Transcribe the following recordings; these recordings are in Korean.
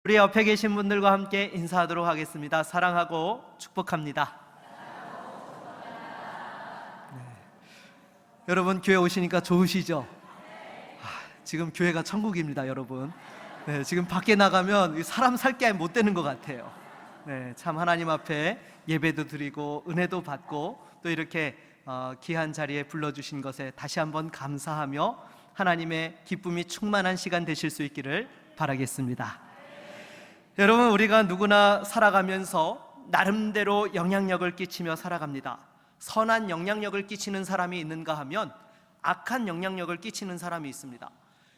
우리 옆에 계신 분들과 함께 인사하도록 하겠습니다. 사랑하고 축복합니다. 네. 여러분 교회 오시니까 좋으시죠? 지금 교회가 천국입니다, 여러분. 네, 지금 밖에 나가면 사람 살 게 못 되는 것 같아요. 네, 참 하나님 앞에 예배도 드리고 은혜도 받고 또 이렇게 귀한 자리에 불러주신 것에 다시 한번 감사하며 하나님의 기쁨이 충만한 시간 되실 수 있기를 바라겠습니다. 여러분, 우리가 누구나 살아가면서 나름대로 영향력을 끼치며 살아갑니다. 선한 영향력을 끼치는 사람이 있는가 하면 악한 영향력을 끼치는 사람이 있습니다.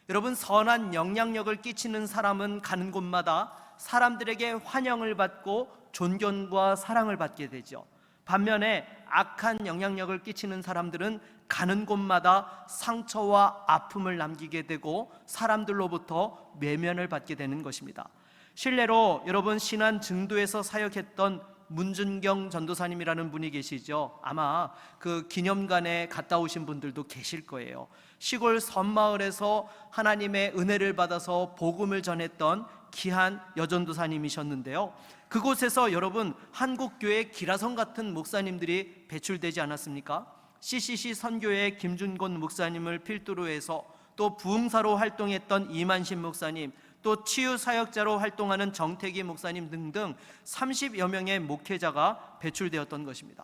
여러분, 선한 영향력을 끼치는 사람은 가는 곳마다 사람들에게 환영을 받고 존경과 사랑을 받게 되죠. 반면에 악한 영향력을 끼치는 사람들은 가는 곳마다 상처와 아픔을 남기게 되고 사람들로부터 외면을 받게 되는 것입니다. 실례로 여러분, 신안 증도에서 사역했던 문준경 전도사님이라는 분이 계시죠. 아마 그 기념관에 갔다 오신 분들도 계실 거예요. 시골 섬마을에서 하나님의 은혜를 받아서 복음을 전했던 귀한 여전도사님이셨는데요, 그곳에서 여러분 한국교회 기라성 같은 목사님들이 배출되지 않았습니까? CCC 선교회 김준곤 목사님을 필두로 해서 또 부흥사로 활동했던 이만신 목사님, 또 치유사역자로 활동하는 정태기 목사님 등등 30여 명의 목회자가 배출되었던 것입니다.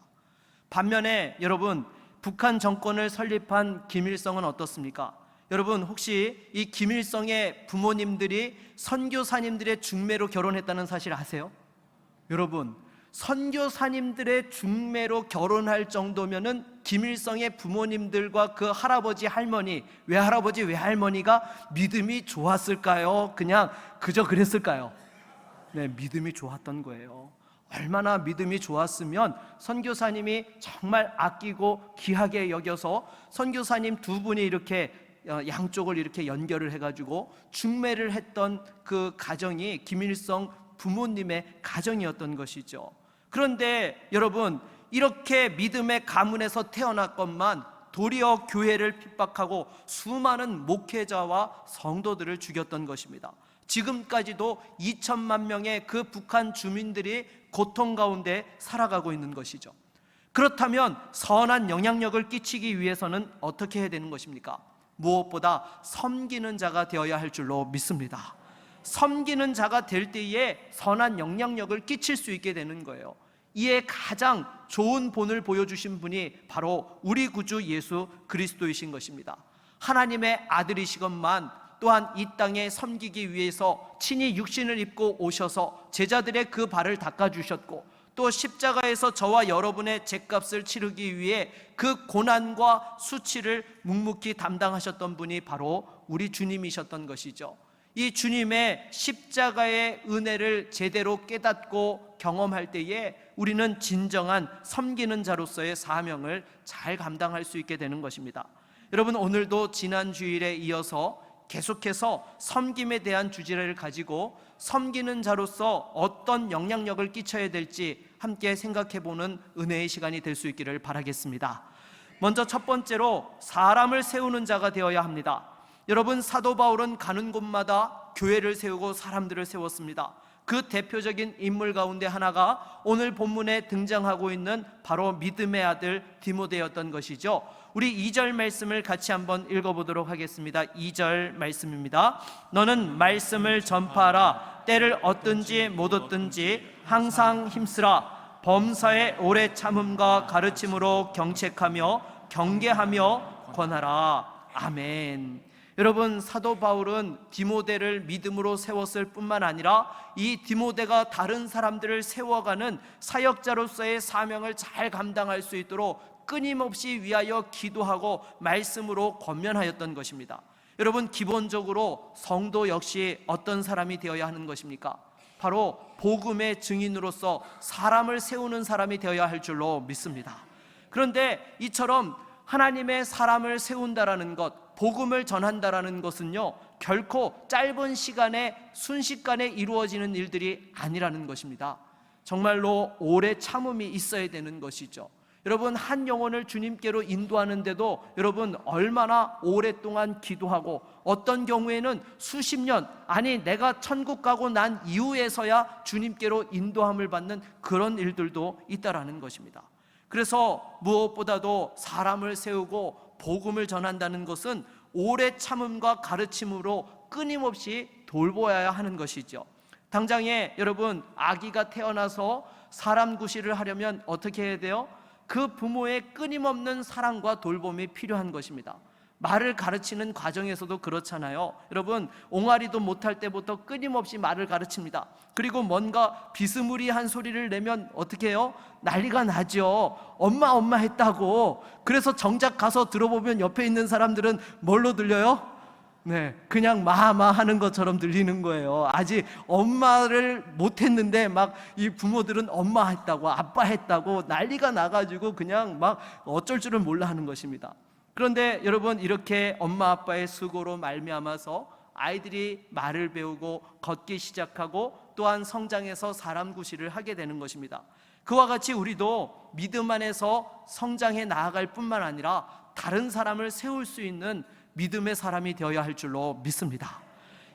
반면에 여러분, 북한 정권을 설립한 김일성은 어떻습니까? 여러분, 혹시 이 김일성의 부모님들이 선교사님들의 중매로 결혼했다는 사실 아세요? 여러분, 선교사님들의 중매로 결혼할 정도면은 김일성의 부모님들과 그 할아버지 할머니, 외할아버지 외할머니가 믿음이 좋았을까요? 그냥 그저 그랬을까요? 네, 믿음이 좋았던 거예요. 얼마나 믿음이 좋았으면 선교사님이 정말 아끼고 귀하게 여겨서 선교사님 두 분이 이렇게 양쪽을 이렇게 연결을 해가지고 중매를 했던 그 가정이 김일성 부모님의 가정이었던 것이죠. 그런데 여러분, 이렇게 믿음의 가문에서 태어났건만 도리어 교회를 핍박하고 수많은 목회자와 성도들을 죽였던 것입니다. 지금까지도 2천만 명의 그 북한 주민들이 고통 가운데 살아가고 있는 것이죠. 그렇다면 선한 영향력을 끼치기 위해서는 어떻게 해야 되는 것입니까? 무엇보다 섬기는 자가 되어야 할 줄로 믿습니다. 섬기는 자가 될 때에 선한 영향력을 끼칠 수 있게 되는 거예요. 이에 가장 좋은 본을 보여주신 분이 바로 우리 구주 예수 그리스도이신 것입니다. 하나님의 아들이시건만 또한 이 땅에 섬기기 위해서 친히 육신을 입고 오셔서 제자들의 그 발을 닦아주셨고, 또 십자가에서 저와 여러분의 죄값을 치르기 위해 그 고난과 수치를 묵묵히 담당하셨던 분이 바로 우리 주님이셨던 것이죠. 이 주님의 십자가의 은혜를 제대로 깨닫고 경험할 때에 우리는 진정한 섬기는 자로서의 사명을 잘 감당할 수 있게 되는 것입니다. 여러분, 오늘도 지난 주일에 이어서 계속해서 섬김에 대한 주제를 가지고 섬기는 자로서 어떤 영향력을 끼쳐야 될지 함께 생각해보는 은혜의 시간이 될 수 있기를 바라겠습니다. 먼저 첫 번째로 사람을 세우는 자가 되어야 합니다. 여러분, 사도 바울은 가는 곳마다 교회를 세우고 사람들을 세웠습니다. 그 대표적인 인물 가운데 하나가 오늘 본문에 등장하고 있는 바로 믿음의 아들 디모데였던 것이죠. 우리 2절 말씀을 같이 한번 읽어보도록 하겠습니다. 2절 말씀입니다. 너는 말씀을 전파하라. 때를 얻든지 못 얻든지 항상 힘쓰라. 범사에 오래 참음과 가르침으로 경책하며 경계하며 권하라. 아멘. 여러분, 사도 바울은 디모데를 믿음으로 세웠을 뿐만 아니라 이 디모데가 다른 사람들을 세워가는 사역자로서의 사명을 잘 감당할 수 있도록 끊임없이 위하여 기도하고 말씀으로 권면하였던 것입니다. 여러분, 기본적으로 성도 역시 어떤 사람이 되어야 하는 것입니까? 바로 복음의 증인으로서 사람을 세우는 사람이 되어야 할 줄로 믿습니다. 그런데 이처럼 하나님의 사람을 세운다라는 것, 복음을 전한다라는 것은요, 결코 짧은 시간에 순식간에 이루어지는 일들이 아니라는 것입니다. 정말로 오래 참음이 있어야 되는 것이죠. 여러분, 한 영혼을 주님께로 인도하는데도 여러분 얼마나 오랫동안 기도하고, 어떤 경우에는 수십 년, 아니 내가 천국 가고 난 이후에서야 주님께로 인도함을 받는 그런 일들도 있다라는 것입니다. 그래서 무엇보다도 사람을 세우고 복음을 전한다는 것은 오래 참음과 가르침으로 끊임없이 돌보아야 하는 것이죠. 당장에 여러분, 아기가 태어나서 사람 구실을 하려면 어떻게 해야 돼요? 그 부모의 끊임없는 사랑과 돌봄이 필요한 것입니다. 말을 가르치는 과정에서도 그렇잖아요. 여러분, 옹알이도 못할 때부터 끊임없이 말을 가르칩니다. 그리고 뭔가 비스무리한 소리를 내면 어떻게 해요? 난리가 나죠. 엄마 엄마 했다고. 그래서 정작 가서 들어보면 옆에 있는 사람들은 뭘로 들려요? 네, 그냥 마마 하는 것처럼 들리는 거예요. 아직 엄마를 못했는데 막 이 부모들은 엄마 했다고, 아빠 했다고 난리가 나가지고 그냥 막 어쩔 줄을 몰라 하는 것입니다. 그런데 여러분, 이렇게 엄마 아빠의 수고로 말미암아서 아이들이 말을 배우고 걷기 시작하고 또한 성장해서 사람 구실을 하게 되는 것입니다. 그와 같이 우리도 믿음 안에서 성장해 나아갈 뿐만 아니라 다른 사람을 세울 수 있는 믿음의 사람이 되어야 할 줄로 믿습니다.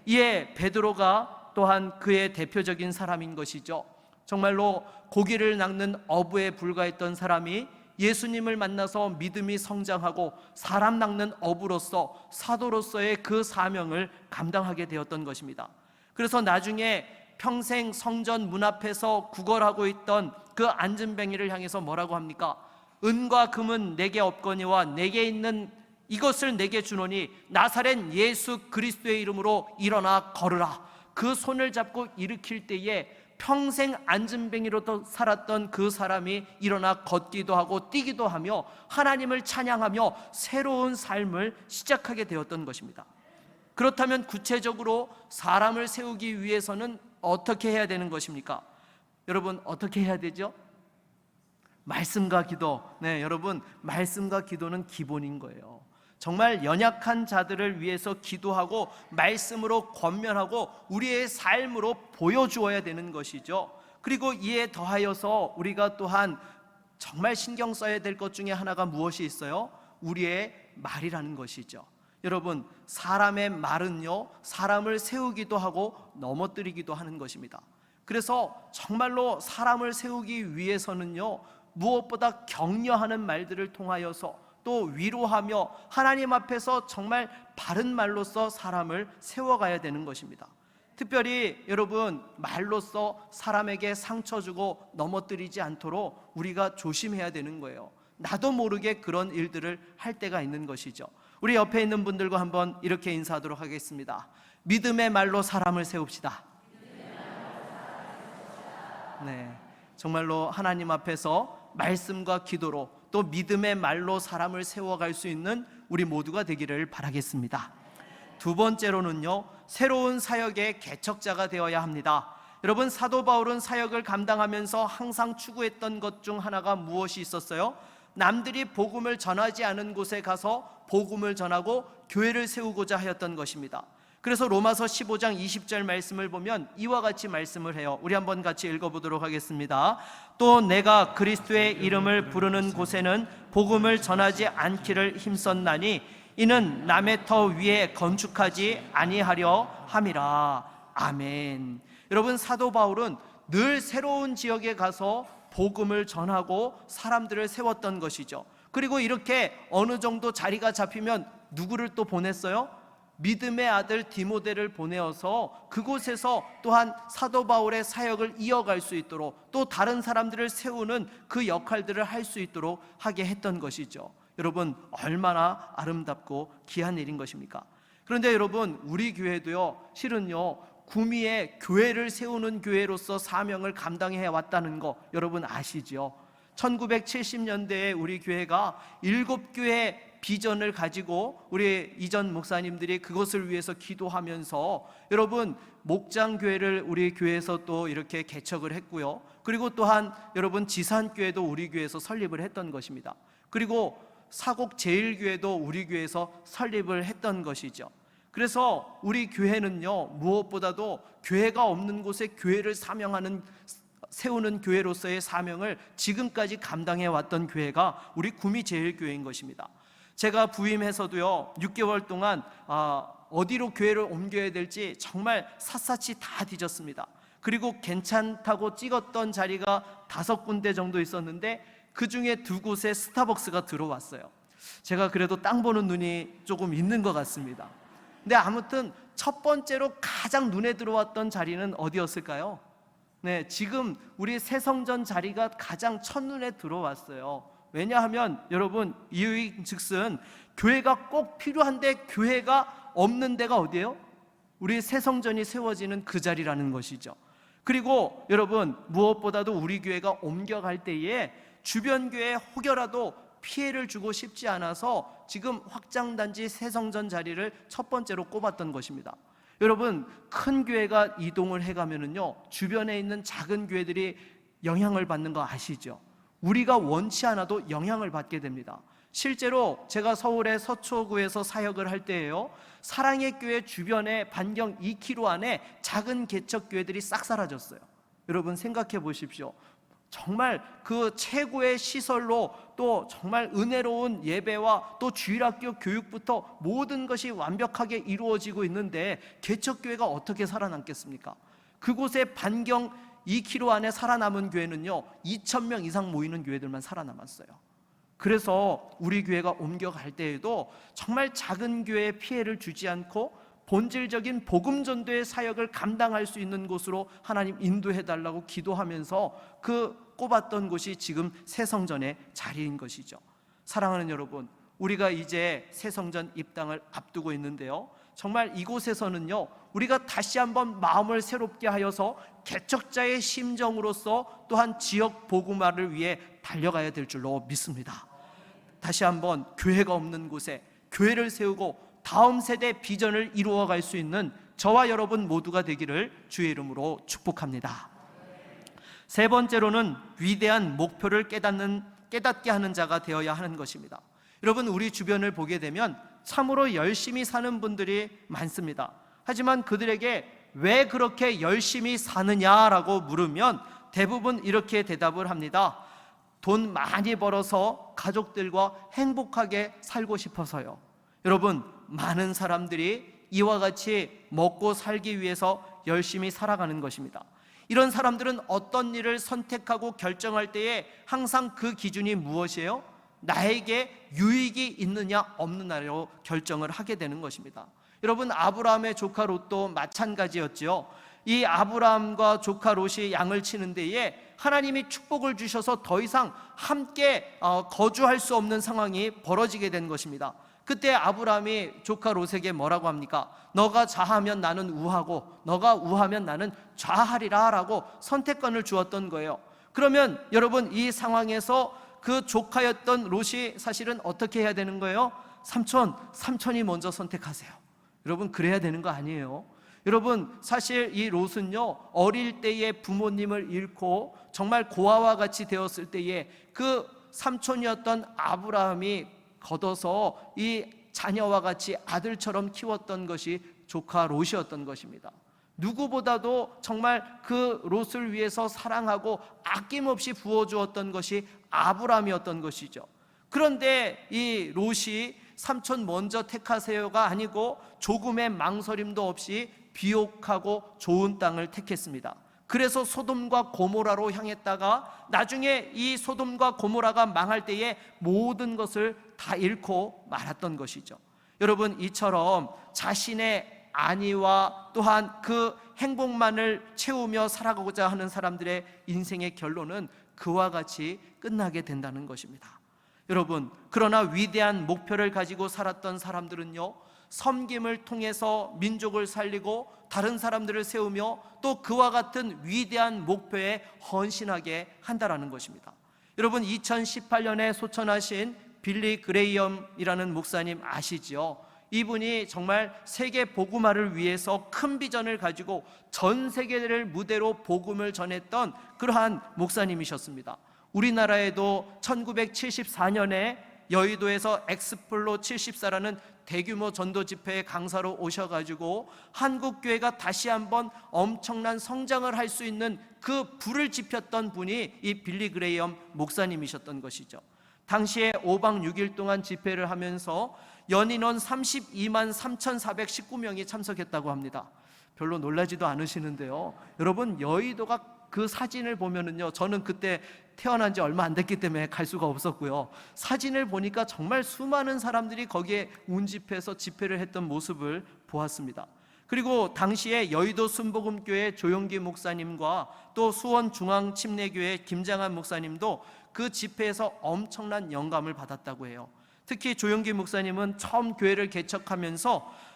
이에 베드로가 또한 그의 대표적인 사람인 것이죠. 정말로 고기를 낚는 어부에 불과했던 사람이 예수님을 만나서 믿음이 성장하고 사람 낚는 어부로서, 사도로서의 그 사명을 감당하게 되었던 것입니다. 그래서 나중에 평생 성전 문 앞에서 구걸하고 있던 그 안진뱅이를 향해서 뭐라고 합니까? 은과 금은 내게 없거니와 내게 있는 이것을 내게 주노니 나사렛 예수 그리스도의 이름으로 일어나 걸으라. 그 손을 잡고 일으킬 때에 평생 안진뱅이로 살았던 그 사람이 일어나 걷기도 하고 뛰기도 하며 하나님을 찬양하며 새로운 삶을 시작하게 되었던 것입니다. 그렇다면 구체적으로 사람을 세우기 위해서는 어떻게 해야 되는 것입니까? 여러분, 어떻게 해야 되죠? 말씀과 기도. 네, 여러분, 말씀과 기도는 기본인 거예요. 정말 연약한 자들을 위해서 기도하고 말씀으로 권면하고 우리의 삶으로 보여주어야 되는 것이죠. 그리고 이에 더하여서 우리가 또한 정말 신경 써야 될 것 중에 하나가 무엇이 있어요? 우리의 말이라는 것이죠. 여러분, 사람의 말은요, 사람을 세우기도 하고 넘어뜨리기도 하는 것입니다. 그래서 정말로 사람을 세우기 위해서는요, 무엇보다 격려하는 말들을 통하여서 또 위로하며 하나님 앞에서 정말 바른 말로써 사람을 세워가야 되는 것입니다. 특별히 여러분, 말로써 사람에게 상처 주고 넘어뜨리지 않도록 우리가 조심해야 되는 거예요. 나도 모르게 그런 일들을 할 때가 있는 것이죠. 우리 옆에 있는 분들과 한번 이렇게 인사하도록 하겠습니다. 믿음의 말로 사람을 세웁시다. 네, 정말로 하나님 앞에서 말씀과 기도로 또 믿음의 말로 사람을 세워갈 수 있는 우리 모두가 되기를 바라겠습니다. 두 번째로는요, 새로운 사역의 개척자가 되어야 합니다. 여러분, 사도 바울은 사역을 감당하면서 항상 추구했던 것 중 하나가 무엇이 있었어요? 남들이 복음을 전하지 않은 곳에 가서 복음을 전하고 교회를 세우고자 하였던 것입니다. 그래서 로마서 15장 20절 말씀을 보면 이와 같이 말씀을 해요. 우리 한번 같이 읽어보도록 하겠습니다. 또 내가 그리스도의 이름을 부르는 곳에는 복음을 전하지 않기를 힘썼나니 이는 남의 터 위에 건축하지 아니하려 함이라. 아멘. 여러분, 사도 바울은 늘 새로운 지역에 가서 복음을 전하고 사람들을 세웠던 것이죠. 그리고 이렇게 어느 정도 자리가 잡히면 누구를 또 보냈어요? 믿음의 아들 디모데를 보내어서 그곳에서 또한 사도 바울의 사역을 이어갈 수 있도록 또 다른 사람들을 세우는 그 역할들을 할 수 있도록 하게 했던 것이죠. 여러분, 얼마나 아름답고 귀한 일인 것입니까? 그런데 여러분, 우리 교회도요, 실은요, 구미에 교회를 세우는 교회로서 사명을 감당해 왔다는 거 여러분 아시죠? 1970년대에 우리 교회가 7교회 비전을 가지고 우리 이전 목사님들이 그것을 위해서 기도하면서 여러분, 목장교회를 우리 교회에서 또 이렇게 개척을 했고요. 그리고 또한 여러분, 지산교회도 우리 교회에서 설립을 했던 것입니다. 그리고 사곡제일교회도 우리 교회에서 설립을 했던 것이죠. 그래서 우리 교회는요, 무엇보다도 교회가 없는 곳에 교회를 사명하는 세우는 교회로서의 사명을 지금까지 감당해 왔던 교회가 우리 구미제일교회인 것입니다. 제가 부임해서도요 6개월 동안 어디로 교회를 옮겨야 될지 정말 샅샅이 다 뒤졌습니다. 그리고 괜찮다고 찍었던 자리가 5군데 정도 있었는데 그 중에 2곳에 스타벅스가 들어왔어요. 제가 그래도 땅 보는 눈이 조금 있는 것 같습니다. 근데 아무튼 첫 번째로 가장 눈에 들어왔던 자리는 어디였을까요? 네, 지금 우리 새성전 자리가 가장 첫눈에 들어왔어요. 왜냐하면 여러분 이유인즉슨 교회가 꼭 필요한데 교회가 없는 데가 어디예요? 우리 새성전이 세워지는 그 자리라는 것이죠. 그리고 여러분 무엇보다도 우리 교회가 옮겨갈 때에 주변 교회에 혹여라도 피해를 주고 싶지 않아서 지금 확장단지 새성전 자리를 첫 번째로 꼽았던 것입니다. 여러분 큰 교회가 이동을 해가면은요 주변에 있는 작은 교회들이 영향을 받는 거 아시죠? 우리가 원치 않아도 영향을 받게 됩니다. 실제로 제가 서울의 서초구에서 사역을 할 때예요, 사랑의 교회 주변에 반경 2km 안에 작은 개척교회들이 싹 사라졌어요. 여러분 생각해 보십시오. 정말 그 최고의 시설로 또 정말 은혜로운 예배와 또 주일학교 교육부터 모든 것이 완벽하게 이루어지고 있는데 개척교회가 어떻게 살아남겠습니까? 그곳에 반경 2km 안에 살아남은 교회는요 2,000명 이상 모이는 교회들만 살아남았어요. 그래서 우리 교회가 옮겨갈 때에도 정말 작은 교회에 피해를 주지 않고 본질적인 복음 전도의 사역을 감당할 수 있는 곳으로 하나님 인도해달라고 기도하면서 그 꼽았던 곳이 지금 새성전의 자리인 것이죠. 사랑하는 여러분, 우리가 이제 새성전 입당을 앞두고 있는데요, 정말 이곳에서는요 우리가 다시 한번 마음을 새롭게 하여서 개척자의 심정으로서 또한 지역 복음화를 위해 달려가야 될 줄로 믿습니다. 다시 한번 교회가 없는 곳에 교회를 세우고 다음 세대 비전을 이루어갈 수 있는 저와 여러분 모두가 되기를 주의 이름으로 축복합니다. 세 번째로는 위대한 목표를 깨닫게 하는 자가 되어야 하는 것입니다. 여러분 우리 주변을 보게 되면 참으로 열심히 사는 분들이 많습니다. 하지만 그들에게 왜 그렇게 열심히 사느냐라고 물으면 대부분 이렇게 대답을 합니다. 돈 많이 벌어서 가족들과 행복하게 살고 싶어서요. 여러분 많은 사람들이 이와 같이 먹고 살기 위해서 열심히 살아가는 것입니다. 이런 사람들은 어떤 일을 선택하고 결정할 때에 항상 그 기준이 무엇이에요? 나에게 유익이 있느냐 없느냐로 결정을 하게 되는 것입니다. 여러분 아브라함의 조카 롯도 마찬가지였죠. 이 아브라함과 조카 롯이 양을 치는 데에 하나님이 축복을 주셔서 더 이상 함께 거주할 수 없는 상황이 벌어지게 된 것입니다. 그때 아브라함이 조카 롯에게 뭐라고 합니까? 너가 좌하면 나는 우하고 너가 우하면 나는 좌하리라 라고 선택권을 주었던 거예요. 그러면 여러분 이 상황에서 그 조카였던 롯이 사실은 어떻게 해야 되는 거예요? 삼촌이 먼저 선택하세요. 여러분 그래야 되는 거 아니에요? 여러분 사실 이 롯은요 어릴 때에 부모님을 잃고 정말 고아와 같이 되었을 때에 그 삼촌이었던 아브라함이 걷어서 이 자녀와 같이 아들처럼 키웠던 것이 조카 롯이었던 것입니다. 누구보다도 정말 그 롯을 위해서 사랑하고 아낌없이 부어주었던 것이 아브라함이었던 것이죠. 그런데 이 롯이 삼촌 먼저 택하세요가 아니고 조금의 망설임도 없이 비옥하고 좋은 땅을 택했습니다. 그래서 소돔과 고모라로 향했다가 나중에 이 소돔과 고모라가 망할 때에 모든 것을 다 잃고 말았던 것이죠. 여러분 이처럼 자신의 안위와 또한 그 행복만을 채우며 살아가고자 하는 사람들의 인생의 결론은 그와 같이 끝나게 된다는 것입니다. 여러분 그러나 위대한 목표를 가지고 살았던 사람들은요 섬김을 통해서 민족을 살리고 다른 사람들을 세우며 또 그와 같은 위대한 목표에 헌신하게 한다라는 것입니다. 여러분 2018년에 소천하신 빌리 그레이엄이라는 목사님 아시죠? 이분이 정말 세계 복음화를 위해서 큰 비전을 가지고 전 세계를 무대로 복음을 전했던 그러한 목사님이셨습니다. 우리나라에도 1974년에 여의도에서 엑스플로 74라는 대규모 전도 집회에 강사로 오셔가지고 한국 교회가 다시 한번 엄청난 성장을 할 수 있는 그 불을 지폈던 분이 이 빌리 그레이엄 목사님이셨던 것이죠. 당시에 5박 6일 동안 집회를 하면서 연인원 32만 3,419명이 참석했다고 합니다. 별로 놀라지도 않으시는데요, 여러분, 여의도가 그 사진을 보면은요, 저는 그때 태어난 지 얼마 안 됐기 때문에 갈 수가 없었고요, 사진을 보니까 정말 수많은 사람들이 거기에 운집해서 집회를 했던 모습을 보았습니다. 그리고 당시에 여의도 순복음교회 조용기 목사님과 또 수원중앙침례교회 김장한 목사님도 그 집회에서 엄청난 영감을 받았다고 해요. 특히 조용기 목사님은 처음 교회를 개척하면서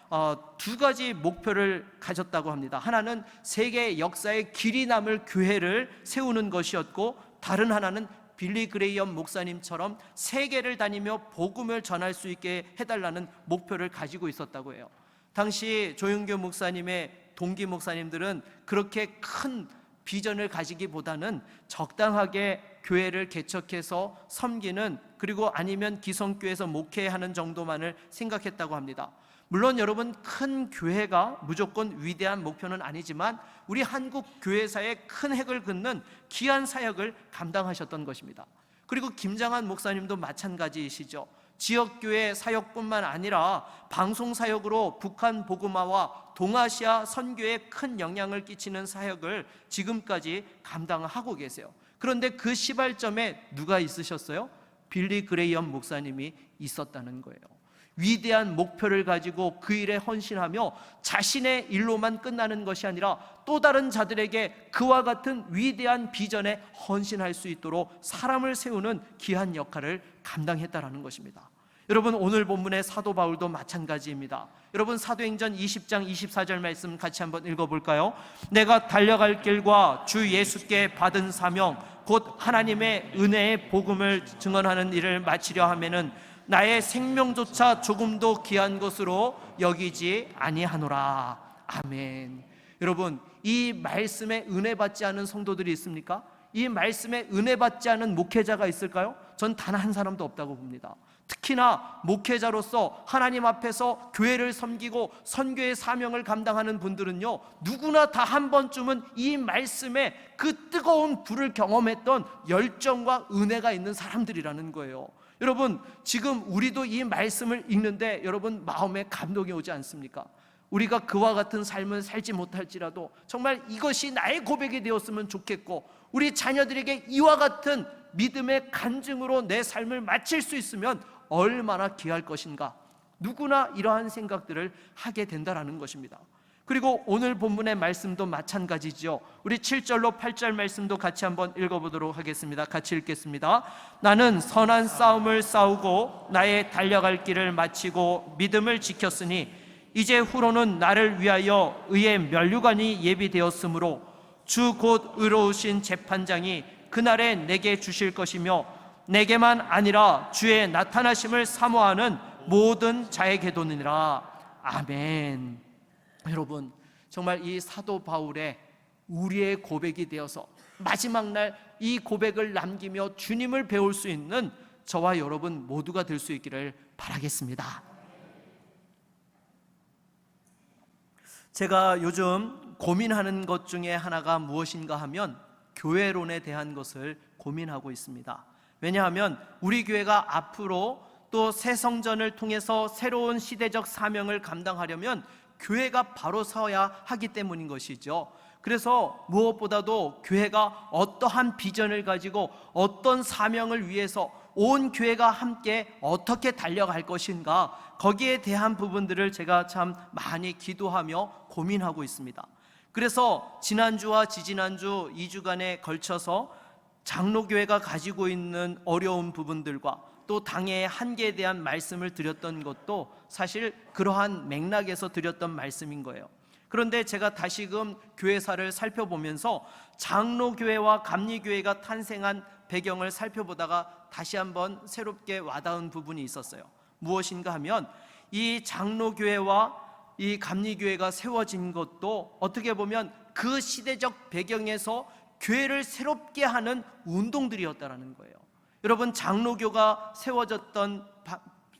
두 가지 목표를 가졌다고 합니다. 하나는 세계 역사에 길이 남을 교회를 세우는 것이었고, 다른 하나는 빌리 그레이엄 목사님처럼 세계를 다니며 복음을 전할 수 있게 해달라는 목표를 가지고 있었다고 해요. 당시 조용기 목사님의 동기 목사님들은 그렇게 큰 비전을 가지기보다는 적당하게 교회를 개척해서 섬기는, 그리고 아니면 기성교회에서 목회하는 정도만을 생각했다고 합니다. 물론 여러분, 큰 교회가 무조건 위대한 목표는 아니지만 우리 한국 교회사에 큰 획을 긋는 귀한 사역을 감당하셨던 것입니다. 그리고 김장한 목사님도 마찬가지이시죠. 지역교회 사역뿐만 아니라 방송사역으로 북한 복음화와 동아시아 선교에 큰 영향을 끼치는 사역을 지금까지 감당하고 계세요. 그런데 그 시발점에 누가 있으셨어요? 빌리 그레이엄 목사님이 있었다는 거예요. 위대한 목표를 가지고 그 일에 헌신하며 자신의 일로만 끝나는 것이 아니라 또 다른 자들에게 그와 같은 위대한 비전에 헌신할 수 있도록 사람을 세우는 귀한 역할을 감당했다라는 것입니다. 여러분, 오늘 본문의 사도 바울도 마찬가지입니다. 여러분, 사도행전 20장 24절 말씀 같이 한번 읽어볼까요? 내가 달려갈 길과 주 예수께 받은 사명 곧 하나님의 은혜의 복음을 증언하는 일을 마치려 하면은 나의 생명조차 조금도 귀한 것으로 여기지 아니하노라. 아멘. 여러분, 이 말씀에 은혜 받지 않은 성도들이 있습니까? 이 말씀에 은혜 받지 않은 목회자가 있을까요? 전 단 한 사람도 없다고 봅니다. 특히나 목회자로서 하나님 앞에서 교회를 섬기고 선교의 사명을 감당하는 분들은요, 누구나 다 한 번쯤은 이 말씀에 그 뜨거운 불을 경험했던 열정과 은혜가 있는 사람들이라는 거예요. 여러분, 지금 우리도 이 말씀을 읽는데 여러분 마음에 감동이 오지 않습니까? 우리가 그와 같은 삶을 살지 못할지라도 정말 이것이 나의 고백이 되었으면 좋겠고, 우리 자녀들에게 이와 같은 믿음의 간증으로 내 삶을 마칠 수 있으면 얼마나 귀할 것인가. 누구나 이러한 생각들을 하게 된다라는 것입니다. 그리고 오늘 본문의 말씀도 마찬가지죠. 우리 7절로 8절 말씀도 같이 한번 읽어보도록 하겠습니다. 같이 읽겠습니다. 나는 선한 싸움을 싸우고 나의 달려갈 길을 마치고 믿음을 지켰으니 이제 후로는 나를 위하여 의의 면류관이 예비되었으므로 주 곧 의로우신 재판장이 그날에 내게 주실 것이며 내게만 아니라 주의 나타나심을 사모하는 모든 자에게도니라. 아멘. 여러분, 정말 이 사도 바울의 우리의 고백이 되어서 마지막 날 이 고백을 남기며 주님을 배울 수 있는 저와 여러분 모두가 될 수 있기를 바라겠습니다. 제가 요즘 고민하는 것 중에 하나가 무엇인가 하면 교회론에 대한 것을 고민하고 있습니다. 왜냐하면 우리 교회가 앞으로 또 새 성전을 통해서 새로운 시대적 사명을 감당하려면 교회가 바로 서야 하기 때문인 것이죠. 그래서 무엇보다도 교회가 어떠한 비전을 가지고 어떤 사명을 위해서 온 교회가 함께 어떻게 달려갈 것인가, 거기에 대한 부분들을 제가 참 많이 기도하며 고민하고 있습니다. 그래서 지난주와 지지난주 2주간에 걸쳐서 장로교회가 가지고 있는 어려운 부분들과 또 당의 한계에 대한 말씀을 드렸던 것도 사실 그러한 맥락에서 드렸던 말씀인 거예요. 그런데 제가 다시금 교회사를 살펴보면서 장로교회와 감리교회가 탄생한 배경을 살펴보다가 다시 한번 새롭게 와닿은 부분이 있었어요. 무엇인가 하면 이 장로교회와 이 감리교회가 세워진 것도 어떻게 보면 그 시대적 배경에서 교회를 새롭게 하는 운동들이었다라는 거예요. 여러분, 장로교가 세워졌던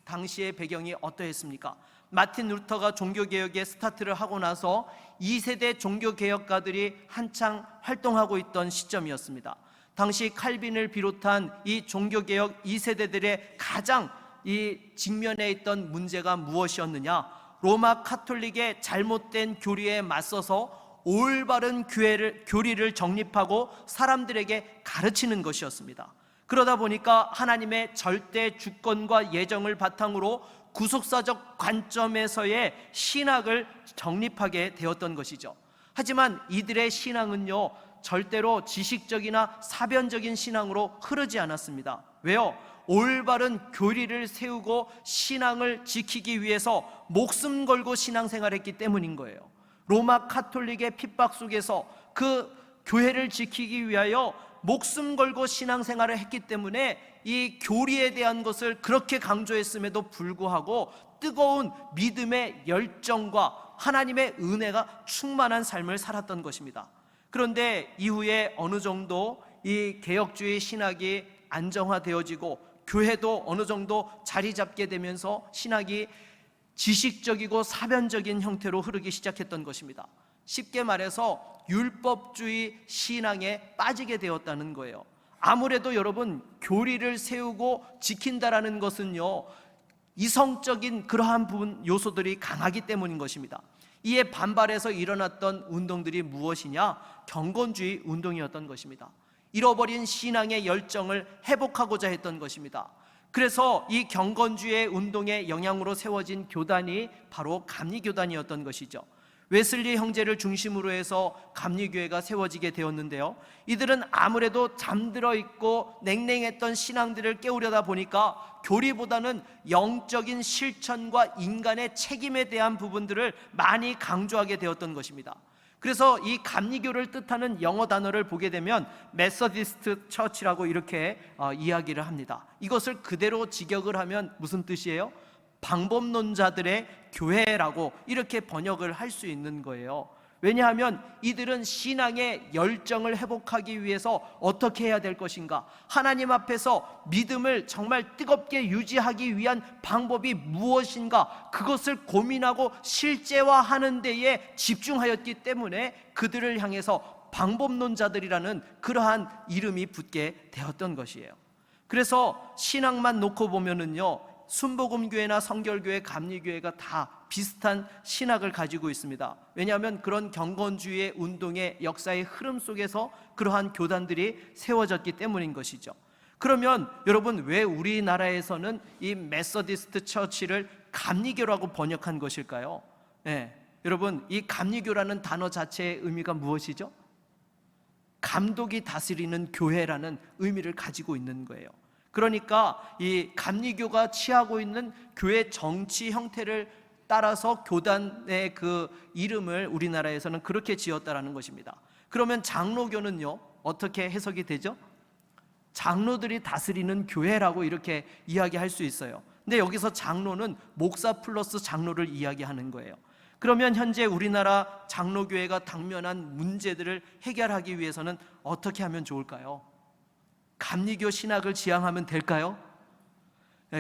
당시의 배경이 어떠했습니까? 마틴 루터가 종교개혁의 스타트를 하고 나서 2세대 종교개혁가들이 한창 활동하고 있던 시점이었습니다. 당시 칼빈을 비롯한 이 종교개혁 2세대들의 가장 이 직면에 있던 문제가 무엇이었느냐? 로마 카톨릭의 잘못된 교리에 맞서서 올바른 교리를 정립하고 사람들에게 가르치는 것이었습니다. 그러다 보니까 하나님의 절대 주권과 예정을 바탕으로 구속사적 관점에서의 신학을 정립하게 되었던 것이죠. 하지만 이들의 신앙은요, 절대로 지식적이나 사변적인 신앙으로 흐르지 않았습니다. 왜요? 올바른 교리를 세우고 신앙을 지키기 위해서 목숨 걸고 신앙생활했기 때문인 거예요. 로마 카톨릭의 핍박 속에서 그 교회를 지키기 위하여 목숨 걸고 신앙생활을 했기 때문에 이 교리에 대한 것을 그렇게 강조했음에도 불구하고 뜨거운 믿음의 열정과 하나님의 은혜가 충만한 삶을 살았던 것입니다. 그런데 이후에 어느 정도 이 개혁주의 신학이 안정화되어지고 교회도 어느 정도 자리 잡게 되면서 신학이 지식적이고 사변적인 형태로 흐르기 시작했던 것입니다. 쉽게 말해서 율법주의 신앙에 빠지게 되었다는 거예요. 아무래도 여러분, 교리를 세우고 지킨다라는 것은요, 이성적인 그러한 부분 요소들이 강하기 때문인 것입니다. 이에 반발해서 일어났던 운동들이 무엇이냐? 경건주의 운동이었던 것입니다. 잃어버린 신앙의 열정을 회복하고자 했던 것입니다. 그래서 이 경건주의 운동의 영향으로 세워진 교단이 바로 감리교단이었던 것이죠. 웨슬리 형제를 중심으로 해서 감리교회가 세워지게 되었는데요, 이들은 아무래도 잠들어 있고 냉랭했던 신앙들을 깨우려다 보니까 교리보다는 영적인 실천과 인간의 책임에 대한 부분들을 많이 강조하게 되었던 것입니다. 그래서 이 감리교를 뜻하는 영어 단어를 보게 되면 메서디스트 처치라고 이렇게 이야기를 합니다. 이것을 그대로 직역을 하면 무슨 뜻이에요? 방법론자들의 교회라고 이렇게 번역을 할 수 있는 거예요. 왜냐하면 이들은 신앙의 열정을 회복하기 위해서 어떻게 해야 될 것인가, 하나님 앞에서 믿음을 정말 뜨겁게 유지하기 위한 방법이 무엇인가, 그것을 고민하고 실제화하는 데에 집중하였기 때문에 그들을 향해서 방법론자들이라는 그러한 이름이 붙게 되었던 것이에요. 그래서 신앙만 놓고 보면은요, 순복음교회나 성결교회, 감리교회가 다 비슷한 신학을 가지고 있습니다. 왜냐하면 그런 경건주의의 운동의 역사의 흐름 속에서 그러한 교단들이 세워졌기 때문인 것이죠. 그러면 여러분, 왜 우리나라에서는 이 메서디스트 처치를 감리교라고 번역한 것일까요? 여러분, 이 감리교라는 단어 자체의 의미가 무엇이죠? 감독이 다스리는 교회라는 의미를 가지고 있는 거예요. 그러니까 이 감리교가 취하고 있는 교회 정치 형태를 따라서 교단의 그 이름을 우리나라에서는 그렇게 지었다라는 것입니다. 그러면 장로교는요, 어떻게 해석이 되죠? 장로들이 다스리는 교회라고 이렇게 이야기할 수 있어요. 근데 여기서 장로는 목사 플러스 장로를 이야기하는 거예요. 그러면 현재 우리나라 장로교회가 당면한 문제들을 해결하기 위해서는 어떻게 하면 좋을까요? 감리교 신학을 지향하면 될까요?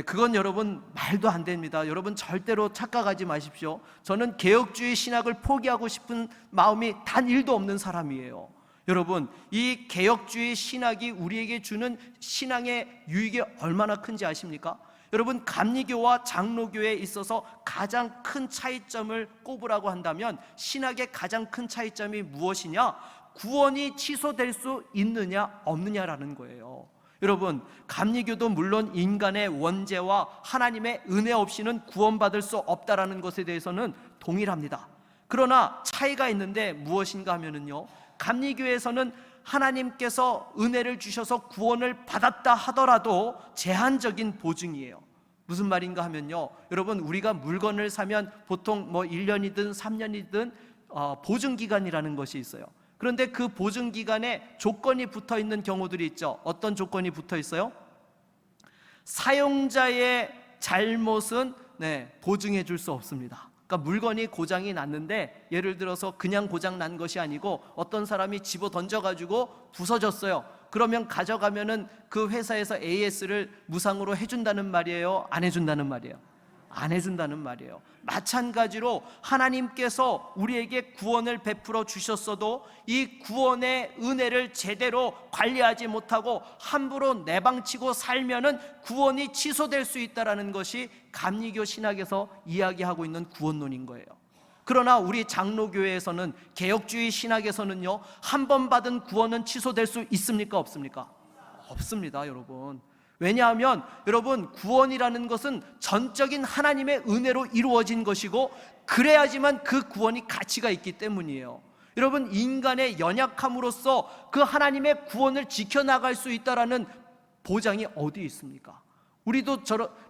그건 여러분 말도 안 됩니다. 여러분 절대로 착각하지 마십시오. 저는 개혁주의 신학을 포기하고 싶은 마음이 단 1도 없는 사람이에요. 여러분, 이 개혁주의 신학이 우리에게 주는 신앙의 유익이 얼마나 큰지 아십니까? 여러분, 감리교와 장로교에 있어서 가장 큰 차이점을 꼽으라고 한다면 신학의 가장 큰 차이점이 무엇이냐? 구원이 취소될 수 있느냐 없느냐라는 거예요. 여러분, 감리교도 물론 인간의 원죄와 하나님의 은혜 없이는 구원받을 수 없다라는 것에 대해서는 동일합니다. 그러나 차이가 있는데 무엇인가 하면은요, 감리교에서는 하나님께서 은혜를 주셔서 구원을 받았다 하더라도 제한적인 보증이에요. 무슨 말인가 하면요, 여러분, 우리가 물건을 사면 보통 1년이든 3년이든 보증기간이라는 것이 있어요. 그런데 그 보증기간에 조건이 붙어 있는 경우들이 있죠. 어떤 조건이 붙어 있어요? 사용자의 잘못은 보증해 줄 수 없습니다. 그러니까 물건이 고장이 났는데, 예를 들어서 그냥 고장 난 것이 아니고 어떤 사람이 집어 던져가지고 부서졌어요. 그러면 가져가면은 그 회사에서 AS를 무상으로 해준다는 말이에요? 안 해준다는 말이에요? 안 해준다는 말이에요. 마찬가지로 하나님께서 우리에게 구원을 베풀어 주셨어도 이 구원의 은혜를 제대로 관리하지 못하고 함부로 내방치고 살면은 구원이 취소될 수 있다는 것이 감리교 신학에서 이야기하고 있는 구원론인 거예요. 그러나 우리 장로교회에서는, 개혁주의 신학에서는요, 한 번 받은 구원은 취소될 수 있습니까? 없습니까? 없습니다, 여러분. 왜냐하면 여러분, 구원이라는 것은 전적인 하나님의 은혜로 이루어진 것이고, 그래야지만 그 구원이 가치가 있기 때문이에요. 여러분, 인간의 연약함으로써 그 하나님의 구원을 지켜나갈 수 있다는 보장이 어디 있습니까? 우리도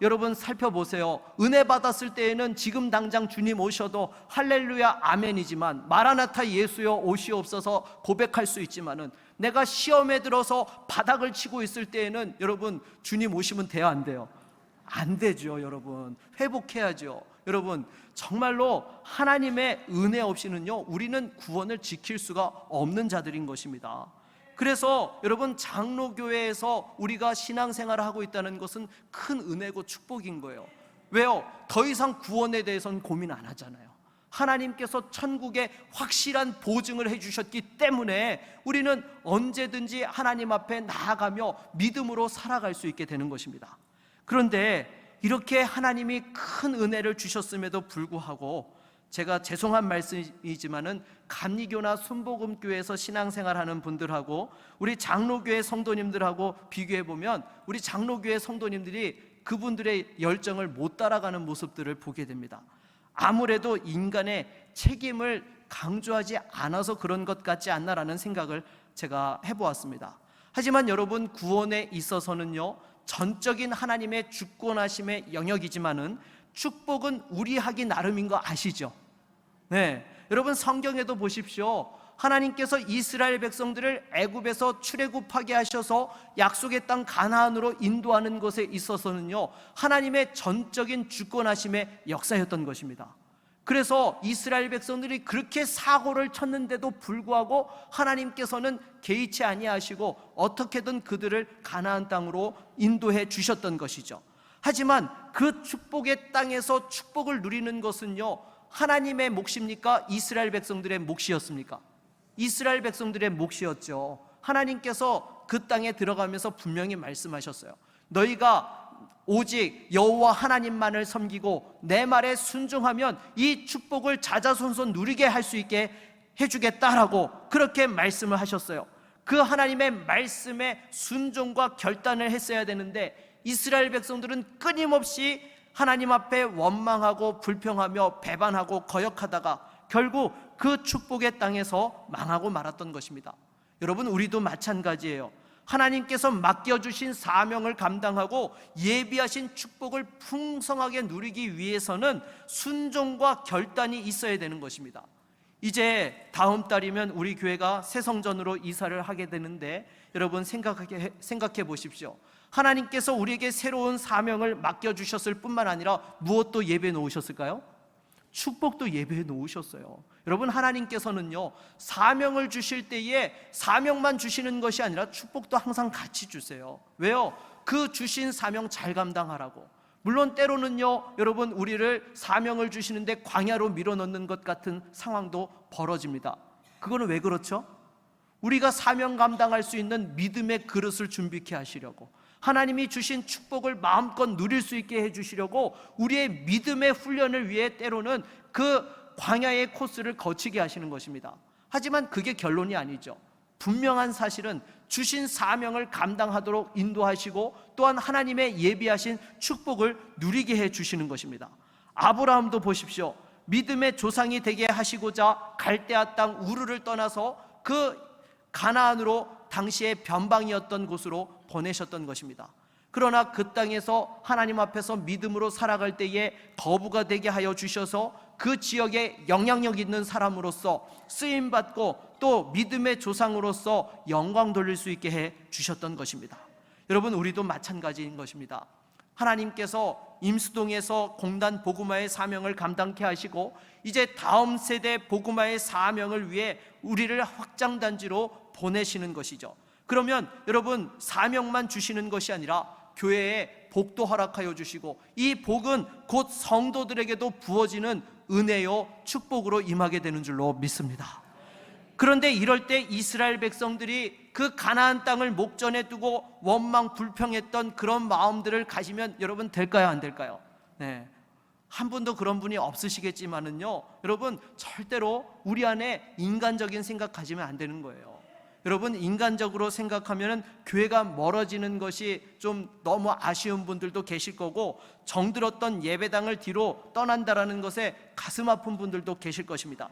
여러분 살펴보세요. 은혜 받았을 때에는 지금 당장 주님 오셔도 할렐루야 아멘이지만, 마라나타 예수여 오시옵소서 고백할 수 있지만은, 내가 시험에 들어서 바닥을 치고 있을 때에는 여러분, 주님 오시면 돼요, 안 돼요? 안 되죠. 여러분, 회복해야죠. 여러분, 정말로 하나님의 은혜 없이는요, 우리는 구원을 지킬 수가 없는 자들인 것입니다. 그래서 여러분, 장로교회에서 우리가 신앙생활을 하고 있다는 것은 큰 은혜고 축복인 거예요. 왜요? 더 이상 구원에 대해서는 고민 안 하잖아요. 하나님께서 천국에 확실한 보증을 해주셨기 때문에 우리는 언제든지 하나님 앞에 나아가며 믿음으로 살아갈 수 있게 되는 것입니다. 그런데 이렇게 하나님이 큰 은혜를 주셨음에도 불구하고, 제가 죄송한 말씀이지만은 감리교나 순복음교회에서 신앙생활하는 분들하고 우리 장로교회 성도님들하고 비교해보면, 우리 장로교회 성도님들이 그분들의 열정을 못 따라가는 모습들을 보게 됩니다. 아무래도 인간의 책임을 강조하지 않아서 그런 것 같지 않나라는 생각을 제가 해보았습니다. 하지만 여러분, 구원에 있어서는요, 전적인 하나님의 주권하심의 영역이지만은 축복은 우리 하기 나름인 거 아시죠? 네, 여러분, 성경에도 보십시오. 하나님께서 이스라엘 백성들을 애굽에서 출애굽하게 하셔서 약속의 땅 가나안으로 인도하는 것에 있어서는요, 하나님의 전적인 주권하심의 역사였던 것입니다. 그래서 이스라엘 백성들이 그렇게 사고를 쳤는데도 불구하고 하나님께서는 개의치 아니하시고 어떻게든 그들을 가나안 땅으로 인도해 주셨던 것이죠. 하지만 그 축복의 땅에서 축복을 누리는 것은요, 하나님의 몫입니까? 이스라엘 백성들의 몫이었습니까? 이스라엘 백성들의 몫이었죠. 하나님께서 그 땅에 들어가면서 분명히 말씀하셨어요. 너희가 오직 여호와 하나님만을 섬기고 내 말에 순종하면 이 축복을 자자손손 누리게 할 수 있게 해주겠다라고 그렇게 말씀을 하셨어요. 그 하나님의 말씀에 순종과 결단을 했어야 되는데, 이스라엘 백성들은 끊임없이 하나님 앞에 원망하고 불평하며 배반하고 거역하다가 결국 그 축복의 땅에서 망하고 말았던 것입니다. 여러분, 우리도 마찬가지예요. 하나님께서 맡겨주신 사명을 감당하고 예비하신 축복을 풍성하게 누리기 위해서는 순종과 결단이 있어야 되는 것입니다. 이제 다음 달이면 우리 교회가 새 성전으로 이사를 하게 되는데, 여러분 생각해 보십시오. 하나님께서 우리에게 새로운 사명을 맡겨주셨을 뿐만 아니라 무엇도 예배해 놓으셨을까요? 축복도 예배해 놓으셨어요. 여러분, 하나님께서는요, 사명을 주실 때에 사명만 주시는 것이 아니라 축복도 항상 같이 주세요. 왜요? 그 주신 사명 잘 감당하라고. 물론 때로는요, 여러분, 우리를 사명을 주시는데 광야로 밀어넣는 것 같은 상황도 벌어집니다. 그거는 왜 그렇죠? 우리가 사명 감당할 수 있는 믿음의 그릇을 준비케 하시려고, 하나님이 주신 축복을 마음껏 누릴 수 있게 해주시려고 우리의 믿음의 훈련을 위해 때로는 그 광야의 코스를 거치게 하시는 것입니다. 하지만 그게 결론이 아니죠. 분명한 사실은 주신 사명을 감당하도록 인도하시고 또한 하나님의 예비하신 축복을 누리게 해주시는 것입니다. 아브라함도 보십시오. 믿음의 조상이 되게 하시고자 갈대아 땅 우르를 떠나서 그 가나안으로, 당시의 변방이었던 곳으로 보내셨던 것입니다. 그러나 그 땅에서 하나님 앞에서 믿음으로 살아갈 때에 거부가 되게 하여 주셔서 그 지역에 영향력 있는 사람으로서 쓰임받고 또 믿음의 조상으로서 영광 돌릴 수 있게 해 주셨던 것입니다. 여러분, 우리도 마찬가지인 것입니다. 하나님께서 임수동에서 공단 복음화의 사명을 감당케 하시고 이제 다음 세대 복음화의 사명을 위해 우리를 확장단지로 보내시는 것이죠. 그러면 여러분, 사명만 주시는 것이 아니라 교회에 복도 허락하여 주시고, 이 복은 곧 성도들에게도 부어지는 은혜요 축복으로 임하게 되는 줄로 믿습니다. 그런데 이럴 때 이스라엘 백성들이 그 가나안 땅을 목전에 두고 원망 불평했던 그런 마음들을 가지면 여러분 될까요, 안 될까요? 네. 한 분도 그런 분이 없으시겠지만은요, 여러분 절대로 우리 안에 인간적인 생각 가지면 안 되는 거예요. 여러분, 인간적으로 생각하면은 교회가 멀어지는 것이 좀 너무 아쉬운 분들도 계실 거고, 정들었던 예배당을 뒤로 떠난다라는 것에 가슴 아픈 분들도 계실 것입니다.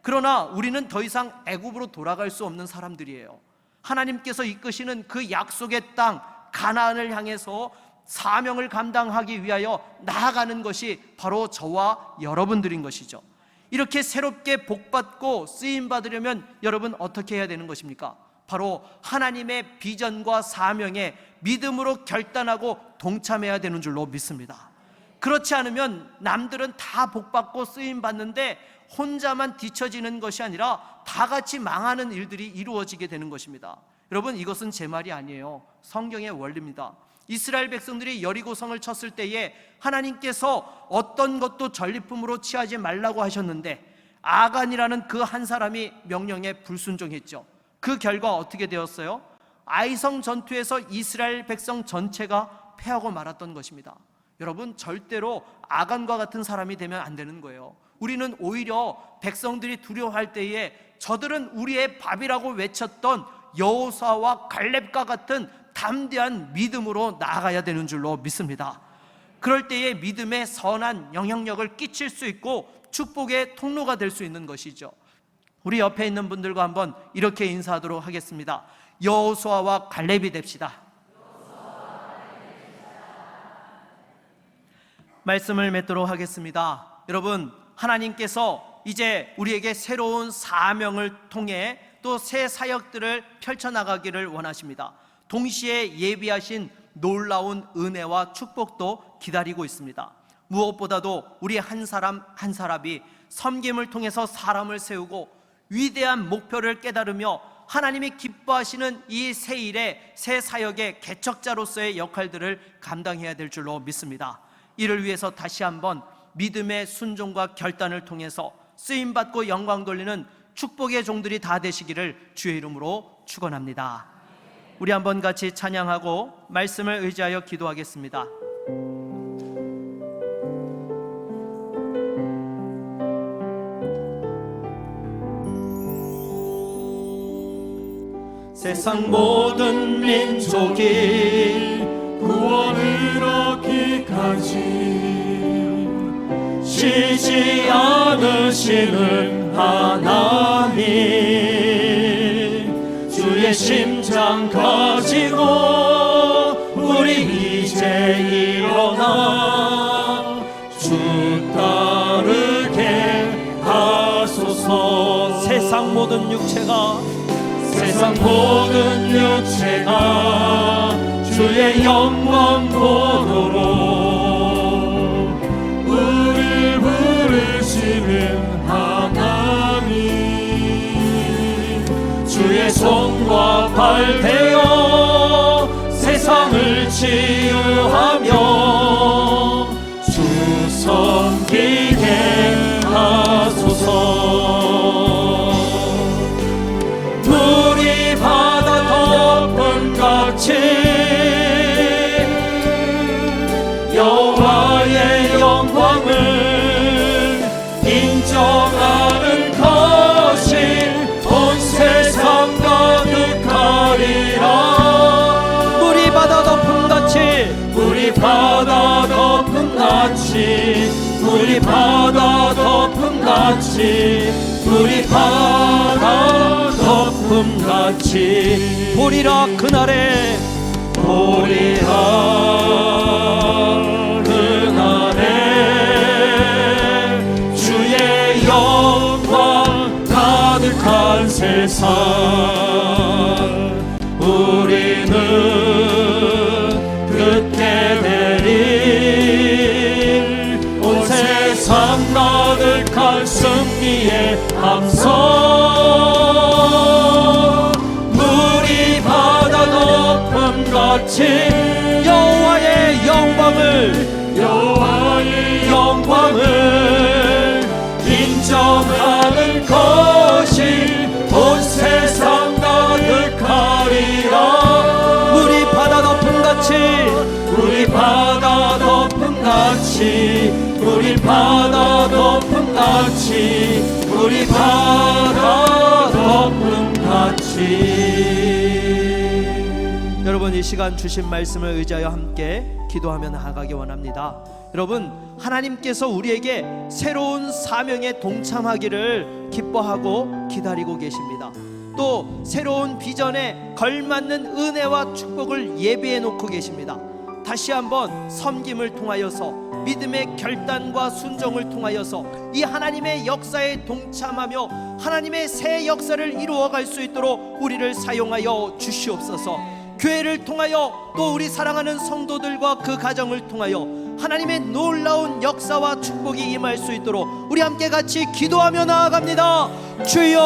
그러나 우리는 더 이상 애굽으로 돌아갈 수 없는 사람들이에요. 하나님께서 이끄시는 그 약속의 땅 가나안을 향해서 사명을 감당하기 위하여 나아가는 것이 바로 저와 여러분들인 것이죠. 이렇게 새롭게 복받고 쓰임받으려면 여러분 어떻게 해야 되는 것입니까? 바로 하나님의 비전과 사명에 믿음으로 결단하고 동참해야 되는 줄로 믿습니다. 그렇지 않으면 남들은 다 복받고 쓰임받는데 혼자만 뒤처지는 것이 아니라 다 같이 망하는 일들이 이루어지게 되는 것입니다. 여러분, 이것은 제 말이 아니에요. 성경의 원리입니다. 이스라엘 백성들이 여리고성을 쳤을 때에 하나님께서 어떤 것도 전리품으로 취하지 말라고 하셨는데 아간이라는 그 한 사람이 명령에 불순종했죠. 그 결과 어떻게 되었어요? 아이성 전투에서 이스라엘 백성 전체가 패하고 말았던 것입니다. 여러분, 절대로 아간과 같은 사람이 되면 안 되는 거예요. 우리는 오히려 백성들이 두려워할 때에 저들은 우리의 밥이라고 외쳤던 여호수아와 갈렙과 같은 담대한 믿음으로 나아가야 되는 줄로 믿습니다. 그럴 때에 믿음의 선한 영향력을 끼칠 수 있고 축복의 통로가 될 수 있는 것이죠. 우리 옆에 있는 분들과 한번 이렇게 인사하도록 하겠습니다. 여호수아와 갈렙이 됩시다. 말씀을 맺도록 하겠습니다. 여러분, 하나님께서 이제 우리에게 새로운 사명을 통해 또 새 사역들을 펼쳐나가기를 원하십니다. 동시에 예비하신 놀라운 은혜와 축복도 기다리고 있습니다. 무엇보다도 우리 한 사람 한 사람이 섬김을 통해서 사람을 세우고 위대한 목표를 깨달으며 하나님이 기뻐하시는 이 새 일의 새 사역의 개척자로서의 역할들을 감당해야 될 줄로 믿습니다. 이를 위해서 다시 한번 믿음의 순종과 결단을 통해서 쓰임받고 영광 돌리는 축복의 종들이 다 되시기를 주의 이름으로 축원합니다. 우리 한번 같이 찬양하고 말씀을 의지하여 기도하겠습니다. 세상 모든 민족이 구원을 얻기까지 쉬지 않으시는 하나님, 주의 심장 가지고 우리 이제 일어나 주 따르게 하소서. 세상 모든 육체가 주의 영광 보도록 우릴 부르시는 하나님, 주의 손과 발 되어 세상을 치유하며 주 섬기게 하소서. 여호와의 영광을 인정하는 것이 온 세상 가득하리라. 물이 바다 덮음같이 물이 바다 덮음같이 물이 바다 덮음같이 물이 바다 덮음같이 보리라 그날에 주의 영광 가득한 세상 우리는 듣게 되리 온 세상 가득한 승리의 함성 물이 바 품같이 여호와의 영광을 인정하는 것이 온 세상 가득하리라. 우리 바다 덮음같이 우리 바다 덮음같이 우리 바다 덮음같이 우리 바다 덮음같이. 여러분, 이 시간 주신 말씀을 의지하여 함께 기도하며 나아가기 원합니다. 여러분, 하나님께서 우리에게 새로운 사명에 동참하기를 기뻐하고 기다리고 계십니다. 또 새로운 비전에 걸맞는 은혜와 축복을 예비해 놓고 계십니다. 다시 한번 섬김을 통하여서, 믿음의 결단과 순종을 통하여서 이 하나님의 역사에 동참하며 하나님의 새 역사를 이루어갈 수 있도록 우리를 사용하여 주시옵소서. 교회를 통하여 또 우리 사랑하는 성도들과 그 가정을 통하여 하나님의 놀라운 역사와 축복이 임할 수 있도록 우리 함께 같이 기도하며 나아갑니다. 주여,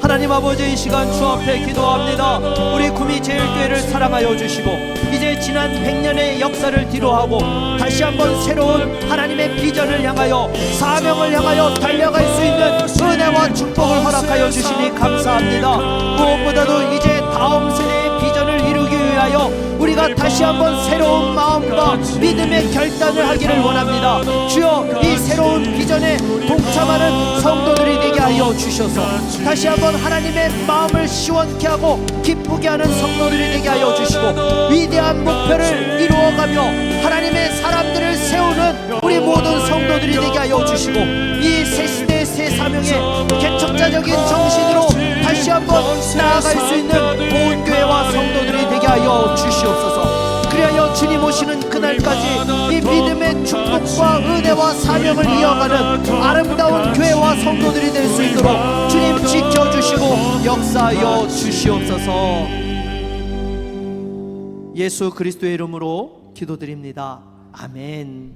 하나님 아버지, 이 시간 주 앞에 기도합니다. 우리 구미 제일교회를 사랑하여 주시고 이제 지난 100년의 역사를 뒤로하고 다시 한번 새로운 하나님의 비전을 향하여, 사명을 향하여 달려갈 수 있는 은혜와 축복을 허락하여 주시니 감사합니다. 무엇보다도 이제 다음 세대의 비전을 이루기 위하여 우리가 다시 한번 새로운 마음과 믿음의 결단을 하기를 원합니다. 주여, 이 새로운 비전에 동참하는 성도들이 되게 하여 주셔서 다시 한번 하나님의 마음을 시원케 하고 기쁘게 하는 성도들이 되게 하여 주시고 위대한 목표를 이루어가며 하나님의 사람들을 세우는 우리 모든 성도들이 되게 하여 주시고 이 새 시대의 새 사명의 개척자적인 정신으로 다시 한번 나아갈 수 있는 온 교회와 성도들이 되게 하여 주시옵소서. 그리하여 주님 오시는 그날까지 이 믿음의 축복과 은혜와 사명을 이어가는 아름다운 교회와 성도들이 될 수 있도록 주님 지켜주시고 역사하여 주시옵소서. 예수 그리스도의 이름으로 기도드립니다. 아멘.